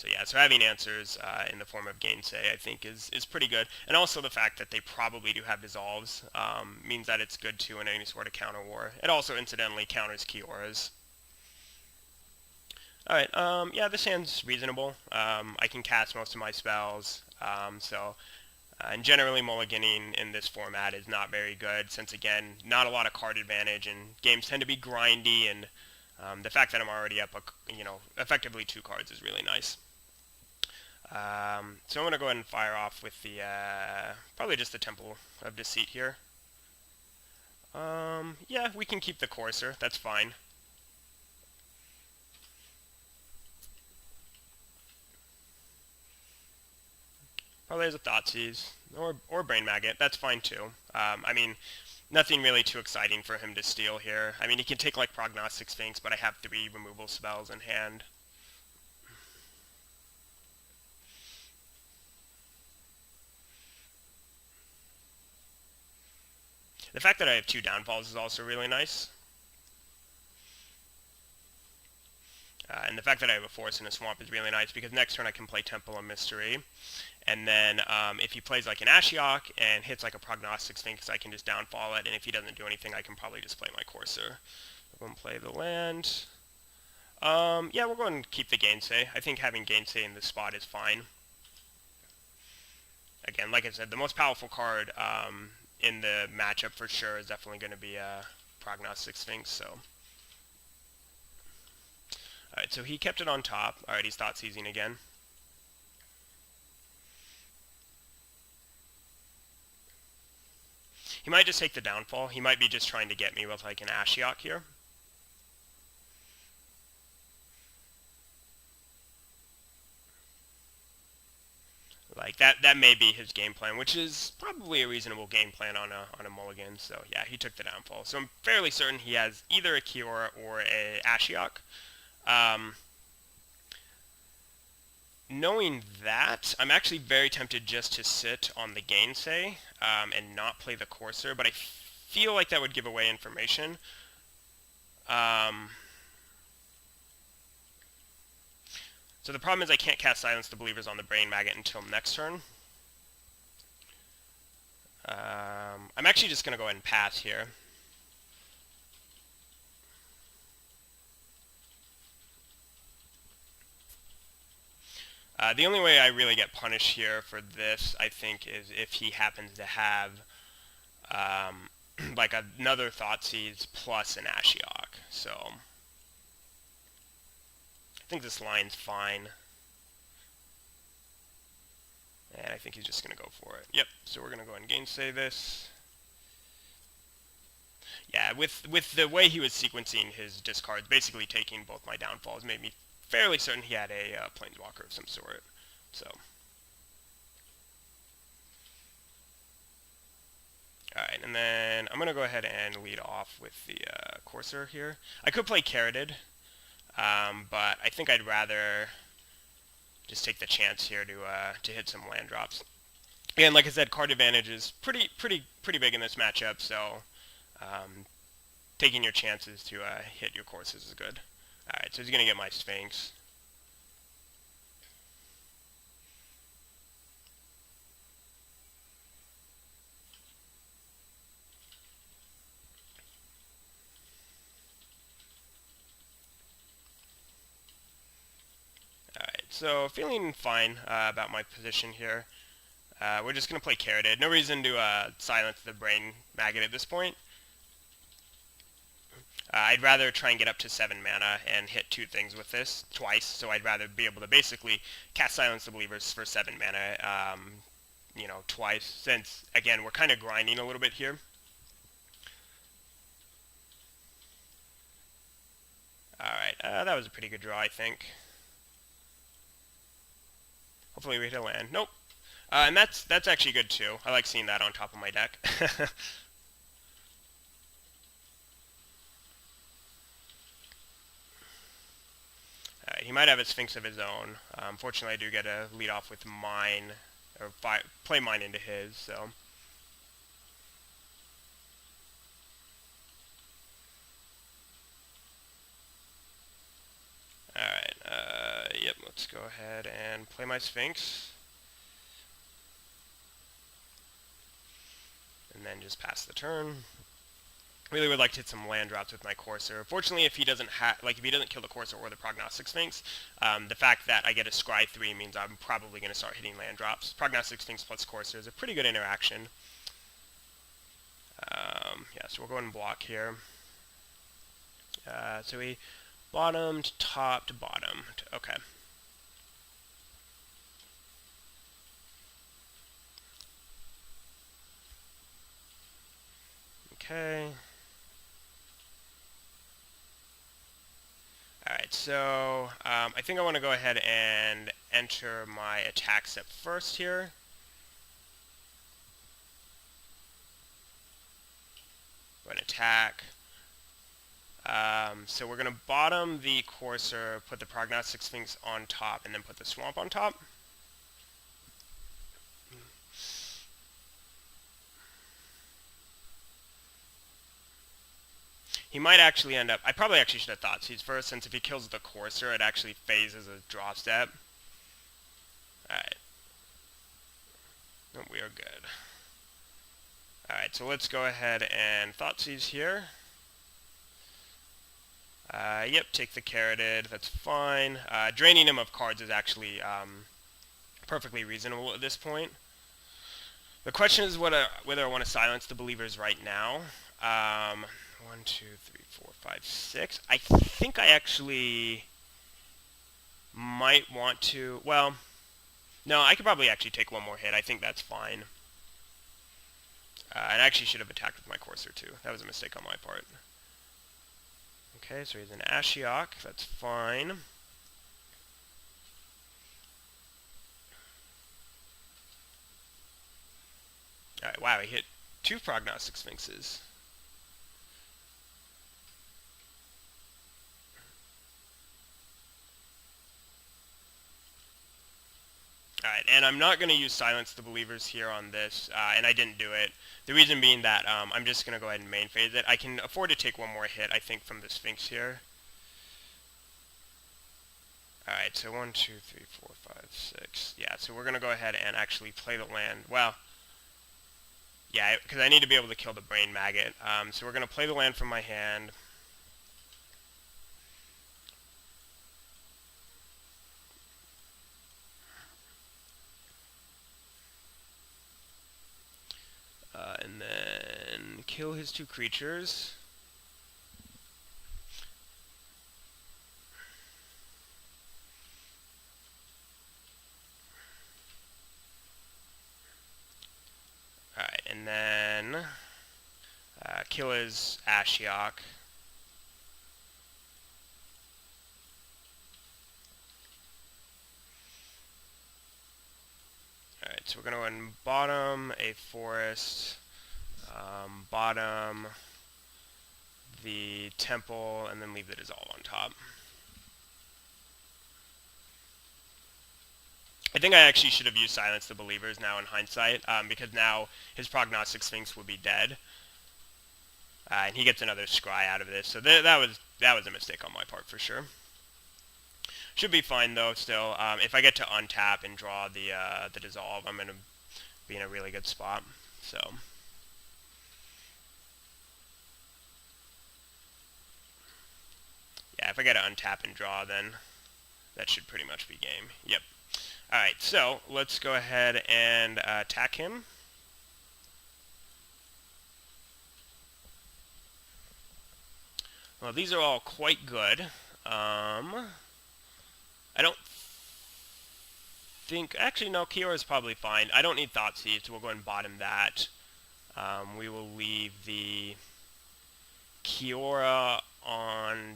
So yeah, so having answers in the form of Gainsay, I think, is pretty good. And also the fact that they probably do have dissolves means that it's good too in any sort of counter war. It also incidentally counters Kioras. Alright, yeah, this hand's reasonable. I can cast most of my spells, and generally mulliganing in this format is not very good, since again, not a lot of card advantage, and games tend to be grindy, and the fact that I'm already up, effectively 2 cards is really nice. So I'm going to go ahead and fire off with the, probably just the Temple of Deceit here. Yeah, we can keep the Courser, that's fine. Probably has a Thoughtseize, or Brain Maggot, that's fine too. I mean, nothing really too exciting for him to steal here. I mean, he can take like Prognostic Sphinx, but I have 3 removal spells in hand. The fact that I have 2 downfalls is also really nice. And the fact that I have a Force in a Swamp is really nice, because next turn I can play Temple of Mystery. And then if he plays like an Ashiok and hits like a Prognostic Sphinx, I can just downfall it. And if he doesn't do anything, I can probably just play my Courser. I'm going to play the land. Yeah, we're going to keep the Gainsay. I think having Gainsay in this spot is fine. Again, like I said, the most powerful card in the matchup for sure is definitely going to be Prognostic Sphinx. So, alright, so he kept it on top. Alright, he's Thoughtseizing again. He might just take the downfall. He might be just trying to get me with like an Ashiok here. Like that may be his game plan, which is probably a reasonable game plan on a mulligan. So yeah, he took the downfall. So I'm fairly certain he has either a Kiora or a Ashiok. Knowing that, I'm actually very tempted just to sit on the Gainsay and not play the Courser, but I feel like that would give away information. So the problem is I can't cast Silence the Believers on the Brain Maggot until next turn. I'm actually just going to go ahead and pass here. The only way I really get punished here for this, I think, is if he happens to have like another Thoughtseize plus an Ashiok. So I think this line's fine. And I think he's just going to go for it. Yep, so we're going to go ahead and Gainsay this. Yeah, with the way he was sequencing his discards, basically taking both my downfalls, made me fairly certain he had a Planeswalker of some sort. So, alright, and then I'm going to go ahead and lead off with the Courser here. I could play Carroted, but I think I'd rather just take the chance here to hit some land drops. Again, like I said, card advantage is pretty big in this matchup, so taking your chances to hit your courses is good. Alright, so he's going to get my Sphinx. Alright, so feeling fine about my position here. We're just going to play Carroted. No reason to silence the Brain Maggot at this point. I'd rather try and get up to 7 mana and hit 2 things with this twice, so I'd rather be able to basically cast Silence the Believers for 7 mana, twice, since, again, we're kind of grinding a little bit here. Alright, that was a pretty good draw, I think. Hopefully we hit a land. Nope. And that's actually good, too. I like seeing that on top of my deck. He might have a Sphinx of his own. Unfortunately, I do get to lead off with mine, or play mine into his, so. Alright, yep, let's go ahead and play my Sphinx. And then just pass the turn. Really would like to hit some land drops with my Courser. Fortunately, if he doesn't kill the Courser or the Prognostic Sphinx, the fact that I get a Scry 3 means I'm probably going to start hitting land drops. Prognostic Sphinx plus Courser is a pretty good interaction. Yeah, so we'll go ahead and block here. So we bottomed, topped, bottomed. Okay. Okay. Alright, so I think I want to go ahead and enter my attack step first here. Go ahead and attack. So we're going to bottom the Courser, put the Prognostic Sphinx on top, and then put the Swamp on top. He might actually end up... I probably actually should have thought Seeds first, since if he kills the Courser, it actually phases a draw step. Alright. Oh, we are good. Alright, so let's go ahead and Thoughtseize here. Yep, take the Carroted, that's fine. Draining him of cards is actually perfectly reasonable at this point. The question is whether I want to silence the Believers right now. 1, 2, 3, 4, 5, 6. I think I actually might want to... Well, no, I could probably actually take one more hit. I think that's fine. And I actually should have attacked with my Courser too. That was a mistake on my part. Okay, so he's an Ashiok. That's fine. Alright, wow, he hit 2 Prognostic Sphinxes. Alright, and I'm not going to use Silence the Believers here on this, and I didn't do it. The reason being that I'm just going to go ahead and main phase it. I can afford to take one more hit, I think, from the Sphinx here. Alright, so 1, 2, 3, 4, 5, 6. Yeah, so we're going to go ahead and actually play the land. Well, yeah, because I need to be able to kill the Brain Maggot. So we're going to play the land from my hand. And then kill his 2 creatures. Alright, and then kill his Ashiok. Alright, so we're going to go ahead and bottom a forest, bottom the temple, and then leave the Dissolve on top. I think I actually should have used Silence the Believers now in hindsight, because now his Prognostic Sphinx would be dead. And he gets another Scry out of this, so that was a mistake on my part for sure. Should be fine though still. If I get to untap and draw the Dissolve, I'm going to be in a really good spot. So yeah, if I get to untap and draw, then that should pretty much be game. Yep. Alright, so let's go ahead and attack him. Well, these are all quite good. I don't think... Actually, no, Kiora is probably fine. I don't need Thoughtseize, so we'll go ahead and bottom that. We will leave the Kiora on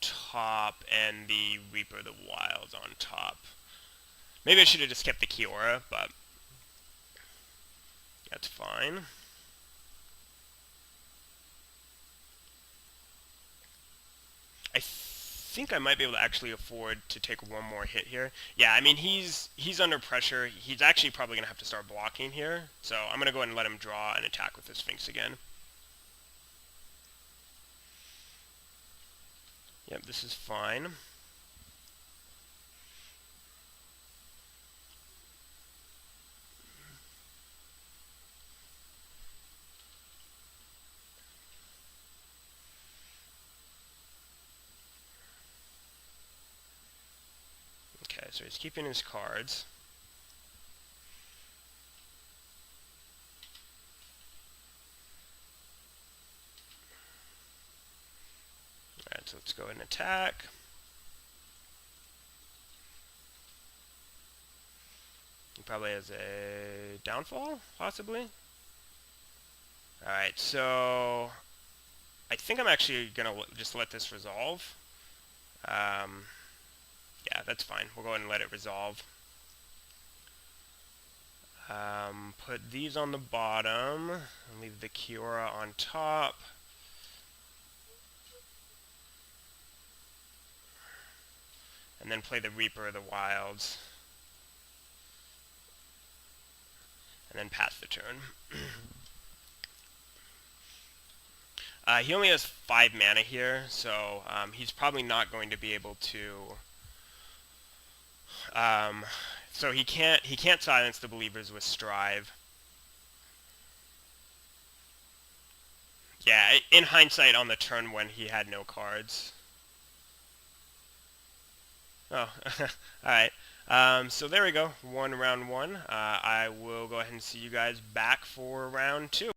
top and the Reaper of the Wilds on top. Maybe I should have just kept the Kiora, but that's fine. I think I might be able to actually afford to take one more hit here. Yeah, I mean, he's under pressure. He's actually probably going to have to start blocking here. So I'm going to go ahead and let him draw and attack with the Sphinx again. Yep, this is fine. so he's keeping his cards. Alright, so let's go ahead and attack. He probably has a downfall, possibly. Alright, so I think I'm actually going to just let this resolve. Yeah, that's fine. We'll go ahead and let it resolve. Put these on the bottom, and leave the Kiora on top. And then play the Reaper of the Wilds. And then pass the turn. He only has 5 mana here, so he's probably not going to be able to... so he can't silence the Believers with Strive. Yeah, in hindsight, on the turn when he had no cards. Oh, alright. So there we go. Round 1. I will go ahead and see you guys back for round 2.